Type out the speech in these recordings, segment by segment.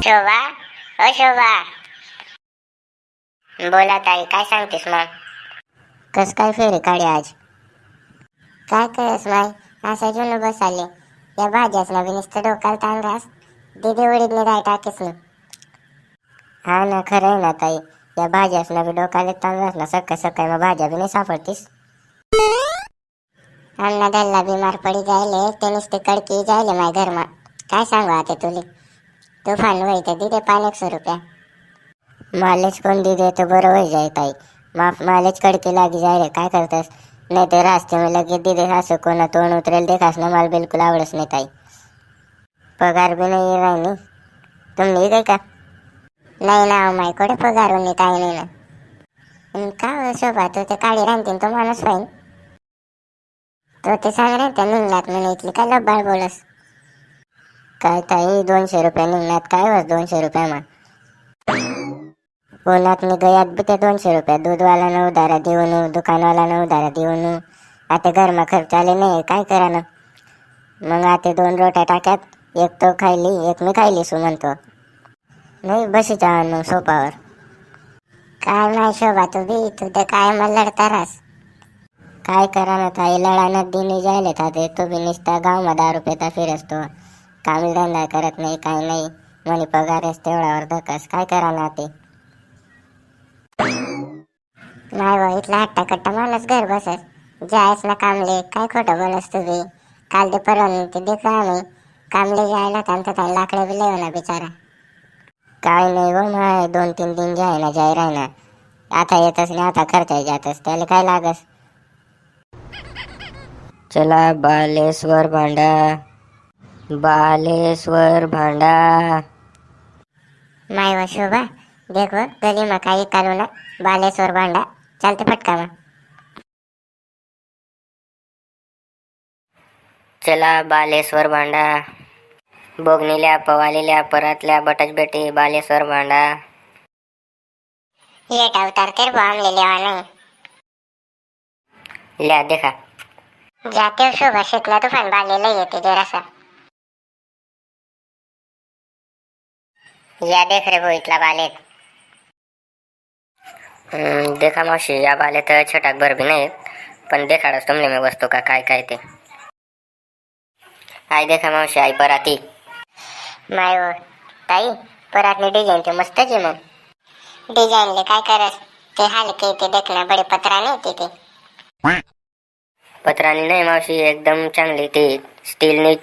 शोभा, ओ शोभा. बोला ताई, काय सांगतेस मग? कस काय फेरी काढी आज? काय करस माय, असा जुनं बस आले. या भाज्याच ना बी नुसतं डोक्याला ताण रास. दीदी उडीद नाही टाकेस ना. हा ना, खरं आहे ना ताई. या भाज्याच ना बी डोक्याला ताण रास ना. सकाळ सकाळी मग भाज्या बी नाही सापडतीस. अण्णा दल्ला बिमार पडी जायले, ते नुसते कडकी जायले माय घरमा. काय सांगू आता तुले. तुफान वय तर दिदे 500 रुपया. मालेच कोण दिदे तर बरं वय जाय ताई. माफ मालेच कडकी लागी जाय रे, काय करतेस? नाही ते रास्ते में लगे दिदे असं कोणा तोंड उतरेल देखास ना, मला बिलकुल आवडच नाही ताई. पगार बी नाही राहिनी. तुम्ही काय का? नाही ना माय, कुठे पगार नाही ताई नाही ना. का हो शोभा, तू ते काळी राहतील तो माणूस पाहिजे. तो ते सांग रे त्या निघण्यात म्हणे इथली काय लब्बाळ बोलस. काय ताई 200 रुपये निघण्यात काय बस 200 रुपये मा. पुण्यात मी गयात बी ते 200 रुपये दूधवाला न उधारा देऊन, दुकानवाला न उधारा देऊन. आता घरमा खर्च आले नाही, काय करा ना. मग आता 2 रोट्या टाक्यात, एक तो खायली एक मी खायली सु म्हणतो. नाही बशीच्या मग सोपावर. काय नाही शोभा, तू ते काय मला लढता रास. काय करा ना ताई, लढाण्यात दिनी जायले ताते. तो बी नुसता गावमा 10 रुपये फिरसतो. काम धंदा करत नाही, काय नाही. म्हणे पगारच तेवढ्यावर धकस, काय करा ना ते. नाही बा, इथला हट्टा कट्टा माणूस घर बसस. जायच ना कामले, काय खोटं बोलस तुम्ही. काल ते परवा ते देखा आम्ही कामले जायला त्यांचा लाकडे बी लेव ना बिचारा. काय नाही व माय, 2-3 दिन जाय ना जाय राहिना. आता येतच नाही, आता खर्च जातच, त्याला काय लागस. चला बालेश्वर भांडा, बालेश्वर भांडा. माय व शोभा, देखो गली में काही कालू ना बालेश्वर भांडा. चलते फटका में. चला बालेश्वर भांडा. बोगनील्या पवालेल्या परातल्या बटाच बेटी बालेश्वर भांडा. ये अवतार तेरे बाम ले लेवा नहीं. लिया देखा. जाते हो शोभा, शिकला तूफान बालेला येते जरासा. या देख रे वो इथला बालेत. देखा मावशी, या बाले तर छटाक भर भी नाहीत, पण देखाडच तुमने मी वस्तू का काय काय ते. आई देखा मावशी, आई पराती. माय व ताई, परातली डिझाईन ते मस्तच आहे मग. डिझाईनले काय करस, ते हलके ते देखना बडे पत्रा नाही ते. पत्रानी नाही मावशी, एकदम चांगली ती स्टीलनी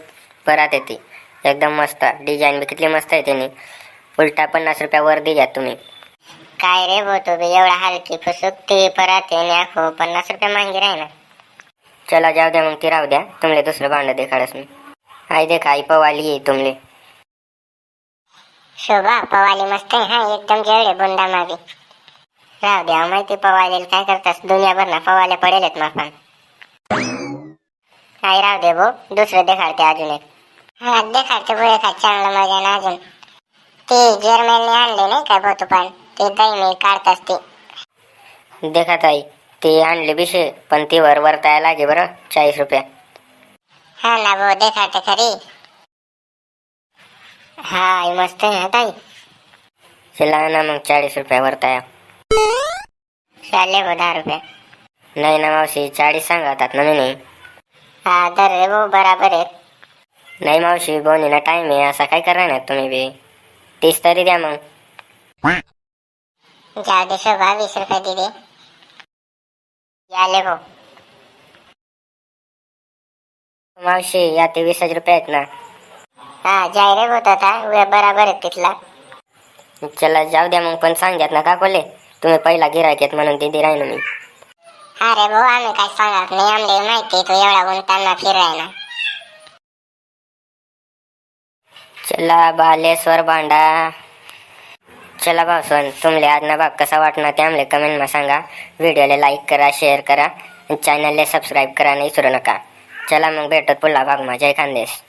परात येते. एकदम मस्त डिझाईन बी किती मस्त आहे त्यांनी. उलटा 50 रुपया वर द्या तुम्ही. काय रे भो, तो बी एवढा हलकी फुसुक ती परात आहे आखो 50 रुपये मांगी राही ना. चला जाऊ द्या मग, ती राहू द्या. तुमले दुसरं भांड देखाडस मी. आई देखा, आई पवाली आहे तुमले. शोभा पवाली मस्त आहे हा, एकदम जेवढे बुंदा मागे. राहू द्या माहिती, पवालेल काय करतास, दुनियाभर ना पवाले पडेलेत माफान. आई राहू दे भो, दुसरं देखाडते अजून एक. हा देखाडते भो एखाद चांगलं मजा ना अजून. ते जर्मनने आणले नाही काय भो तुपान, ते दही मी काढतास ते. देखा ताई, ते आणले बिशे, पण ती वरताय लागे बरं 40 रुपया. हा ना भो, देखाडते खरी. हा आई मस्त आहे ना ताई. चला ना मग 40 रुपया वरताया. चालले भो 10 रुपया. नाही ना मावशी, 40 सांगतात ना मी. हा दर रे भो, बराबर आहे. नाही मावशी, बोनीला टाइम आहे, असा काय करा ना तुम्ही बी. 30 तरी द्या मग. जाऊ दे शोभा, 20 रुपये दिले. याले भो. मावशी या ते 20 रुपये आहेत ना. हा जाय रे होता था, वे बराबर आहे तिथला. चला जाऊ द्या मग, पण सांगत ना का कोले, तुम्ही पहिला गिरायक आहेत म्हणून दिदी राहीन मी. अरे भाऊ, आम्ही काय सांगत नाही, आमले माहिती तू एवढा गुंताना फिराय ना. चला बालेश्वर भांडा. चला भाऊसन, तुमले आजना भाग कसा वाटणार ते आमले कमेंट में सांगा. व्हिडिओला लाईक करा, शेअर करा, चॅनलला सबस्क्राईब करा नाही विसरू नका. चला मग भेटत पुढला भाग मा. जय खानदेश.